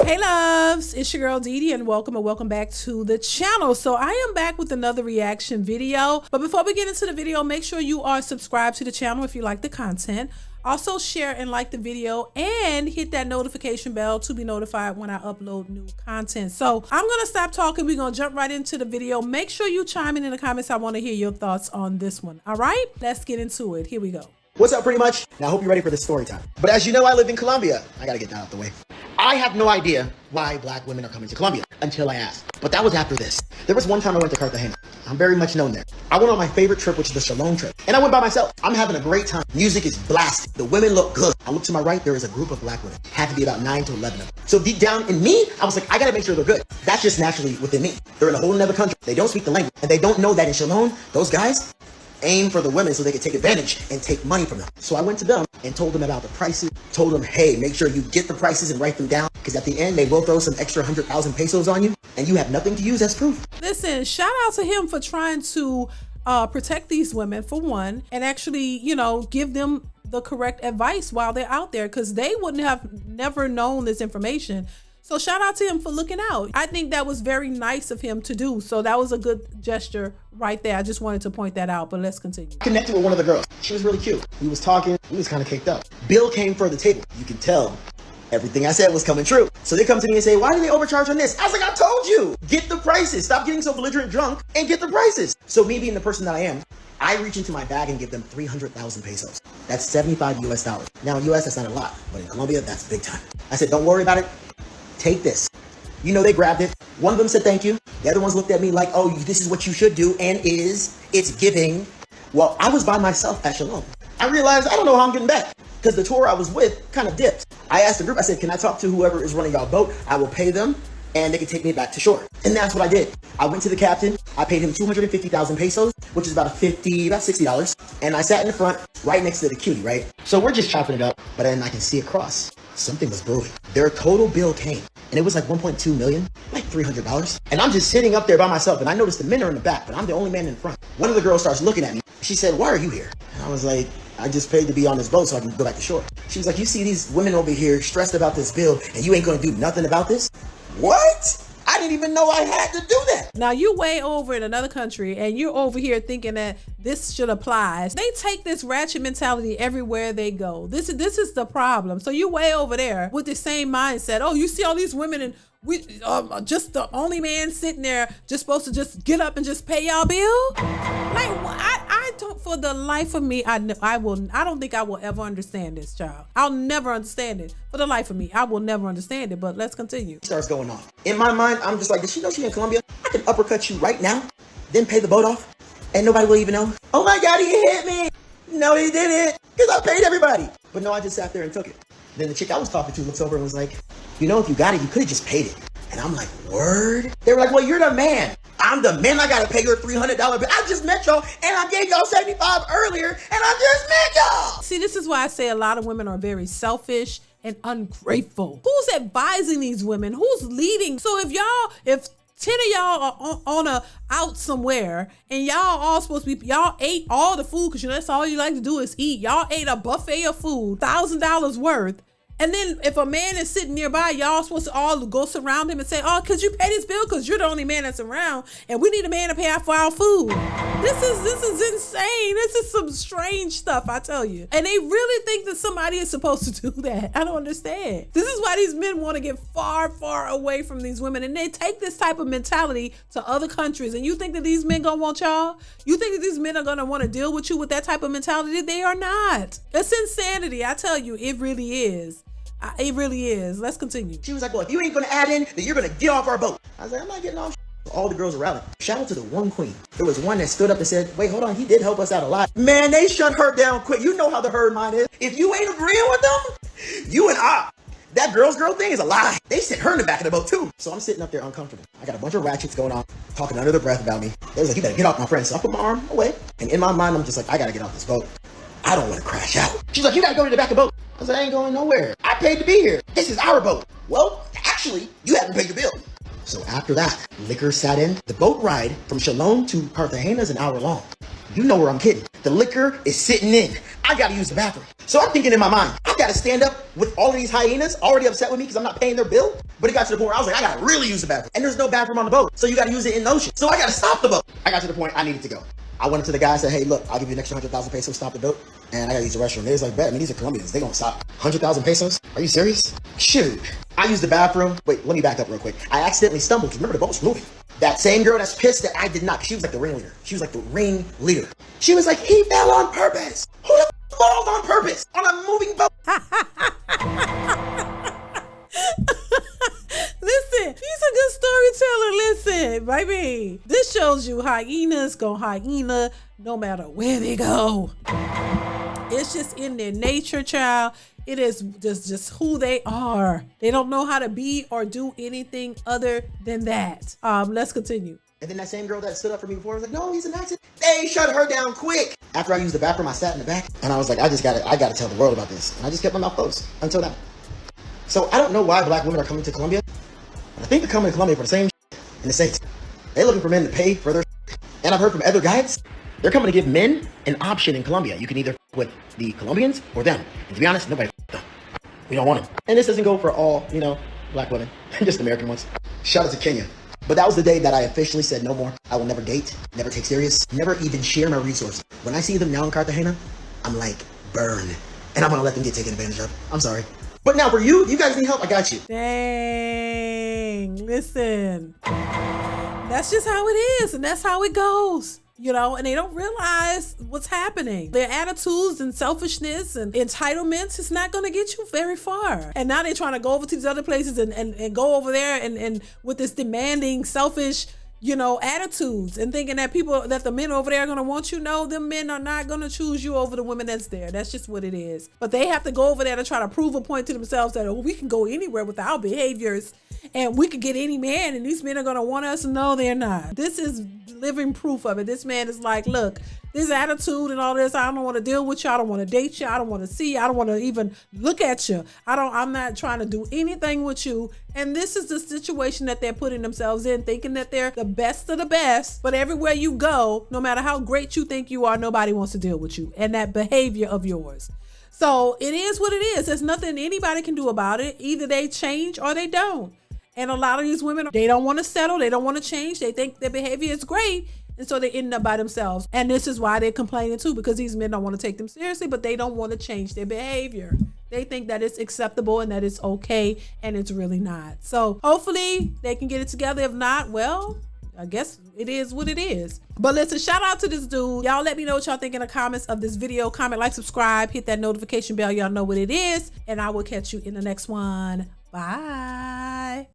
Hey loves, it's your girl DeeDee and welcome back to the channel. So I am back with another reaction video, but before we get into the video, make sure you are subscribed to the channel if you like the content. Also share and like the video and hit that notification bell to be notified when I upload new content. So I'm gonna stop talking, we're gonna jump right into the video. Make sure you chime in the comments. I want to hear your thoughts on this one. All right, let's get into it. Here we go. What's up, pretty much? Now I hope you're ready for this story time. But as you know, I live in Colombia. I gotta get that out the way. I have no idea why black women are coming to Colombia until I asked. But that was after this. There was one time I went to Cartagena. I'm very much known there. I went on my favorite trip, which is the Shalom trip. And I went by myself. I'm having a great time. Music is blasted. The women look good. I look to my right, there is a group of black women. Had to be about 9 to 11 of them. So deep down in me, I was like, I gotta make sure they're good. That's just naturally within me. They're in a whole nother country. They don't speak the language. And they don't know that in Shalom, those guys aim for the women so they can take advantage and take money from them. So I went to them and told them about the prices, told them, hey, make sure you get the prices and write them down, because at the end, they will throw some extra 100,000 pesos on you and you have nothing to use as proof. Listen, shout out to him for trying to protect these women, for one, and actually, you know, give them the correct advice while they're out there, because they wouldn't have never known this information. So shout out to him for looking out. I think that was very nice of him to do. So that was a good gesture right there. I just wanted to point that out, but let's continue. Connected with one of the girls. She was really cute. We was talking. We was kind of caked up. Bill came for the table. You can tell everything I said was coming true. So they come to me and say, why did they overcharge on this? I was like, I told you, get the prices. Stop getting so belligerent drunk and get the prices. So me being the person that I am, I reach into my bag and give them 300,000 pesos. That's 75 US dollars. Now in US, that's not a lot, but in Colombia, that's big time. I said, don't worry about it. Take this. You know, they grabbed it. One of them said thank you. The other ones looked at me like, oh, this is what you should do, and it's giving. Well, I was by myself at Shalom. I realized I don't know how I'm getting back, because the tour I was with kind of dipped. I asked the group, I said, can I talk to whoever is running our boat? I will pay them and they can take me back to shore. And that's what I did. I went to the captain. I paid him 250,000 pesos, which is about $60. And I sat in the front right next to the cutie, right? So we're just chopping it up, but then I can see across. Something was brewing. Their total bill came, and it was like 1.2 million, like $300. And I'm just sitting up there by myself, and I noticed the men are in the back, but I'm the only man in front. One of the girls starts looking at me. She said, why are you here? And I was like, I just paid to be on this boat so I can go back to shore. She was like, you see these women over here stressed about this bill, and you ain't gonna do nothing about this? What? I didn't even know I had to do that. Now you way over in another country and you're over here thinking that this should apply. They take this ratchet mentality everywhere they go. This is the problem. So you way over there with the same mindset. Oh, you see all these women and we just the only man sitting there just supposed to just get up and just pay y'all bill? Like I don't, for the life of me, I don't think I will ever understand this, child. I'll never understand it. For the life of me, I will never understand it, but let's continue. Starts going on. In my mind, I'm just like, does she know she in Colombia? I can uppercut you right now, then pay the boat off, and nobody will even know. Oh my God, he hit me. No, he didn't, because I paid everybody. But no, I just sat there and took it. Then the chick I was talking to looks over and was like, you know, if you got it, you could have just paid it. And I'm like, word? They were like, well, you're the man. I'm the man. I got to pay your $300 bill. I just met y'all and I gave y'all 75 earlier and I just met y'all. See, this is why I say a lot of women are very selfish and ungrateful. Who's advising these women? Who's leading? So if 10 of y'all are on a out somewhere and y'all all supposed to be, y'all ate all the food, because you know that's all you like to do is eat. Y'all ate a buffet of food, $1,000 worth. And then if a man is sitting nearby, y'all supposed to all go surround him and say, oh, could you pay this bill? Because you're the only man that's around and we need a man to pay for our food. This is insane. This is some strange stuff, I tell you. And they really think that somebody is supposed to do that. I don't understand. This is why these men want to get far, far away from these women. And they take this type of mentality to other countries. And you think that these men gonna want y'all? You think that these men are gonna want to deal with you with that type of mentality? They are not. It's insanity. I tell you, it really is. It really is. Let's continue. She was like, well, if you ain't gonna add in, then you're gonna get off our boat. I was like, I'm not getting off. All the girls were rallying. Shout out to the one queen. There was one that stood up and said, wait, hold on, he did help us out a lot. Man, they shut her down quick. You know how the herd mind is. If you ain't agreeing with them, you and I. That girl thing is a lie. They sent her in the back of the boat too. So I'm sitting up there uncomfortable. I got a bunch of ratchets going on, talking under their breath about me. They was like, you better get off, my friend. So I put my arm away. And in my mind, I'm just like, I gotta get off this boat. I don't want to crash out. She's like, you gotta go to the back of the boat. I said, I ain't going nowhere. I paid to be here. This is our boat. Well, actually, you haven't paid your bill. So after that, liquor sat in. The boat ride from Shalom to Cartagena is an hour long. You know where I'm kidding. The liquor is sitting in. I gotta use the bathroom. So I'm thinking in my mind, I gotta stand up with all of these hyenas already upset with me because I'm not paying their bill. But it got to the point where I was like, I gotta really use the bathroom. And there's no bathroom on the boat. So you gotta use it in the ocean. So I gotta stop the boat. I got to the point I needed to go. I went up to the guy and said, hey, look, I'll give you an extra 100,000 pesos, stop the boat. And I gotta use the restroom. They was like, bet, I mean, these are Colombians. They gonna stop. 100,000 pesos? Are you serious? Shoot. I used the bathroom. Wait, let me back up real quick. I accidentally stumbled because remember the boat was moving. That same girl that's pissed that I did not. She was like the ringleader. She was like the ringleader. She was like, he fell on purpose. Who the f falls on purpose on a moving boat? Listen, he's a good storyteller. Listen, baby. This shows you hyenas go hyena no matter where they go. It's just in their nature, child. It is just who they are. They don't know how to be or do anything other than that. Let's continue. And then that same girl that stood up for me before was like, no, he's an accident. They shut her down quick. After I used the bathroom, I sat in the back and I was like, I gotta tell the world about this. And I just kept my mouth closed until now. So I don't know why black women are coming to Colombia. I think they're coming to Colombia for the same in the States. They're looking for men to pay for their and I've heard from other guides, they're coming to give men an option in Colombia. You can either with the Colombians or them. And to be honest, nobody them. We don't want them. And this doesn't go for all, black women, just American ones. Shout out to Kenya. But that was the day that I officially said no more. I will never date, never take serious, never even share my resources. When I see them now in Cartagena, I'm like, burn. And I'm gonna let them get taken advantage of. I'm sorry. But now for you guys need help, I got you. Dang, listen. That's just how it is, and that's how it goes. And they don't realize what's happening. Their attitudes and selfishness and entitlements is not going to get you very far. And now they're trying to go over to these other places and go over there and with this demanding, selfish, attitudes and thinking that the men over there are going to want you. No, them men are not going to choose you over the women that's there. That's just what it is. But they have to go over there to try to prove a point to themselves that we can go anywhere with our behaviors and we could get any man and these men are going to want us. No, they're not. This is living proof of it. This man is like, look, this attitude and all this, I don't want to deal with you. I don't want to date you. I don't want to see you. I don't want to even look at you. I'm not trying to do anything with you. And this is the situation that they're putting themselves in, thinking that they're the best of the best. But everywhere you go, no matter how great you think you are, nobody wants to deal with you and that behavior of yours. So it is what it is. There's nothing anybody can do about it. Either they change or they don't. And a lot of these women, they don't want to settle. They don't want to change. They think their behavior is great. And so they end up by themselves. And this is why they're complaining too, because these men don't want to take them seriously, but they don't want to change their behavior. They think that it's acceptable and that it's okay, and it's really not. So hopefully they can get it together. If not, well, I guess it is what it is. But listen, shout out to this dude. Y'all let me know what y'all think in the comments of this video. Comment, like, subscribe, hit that notification bell. Y'all know what it is. And I will catch you in the next one. Bye.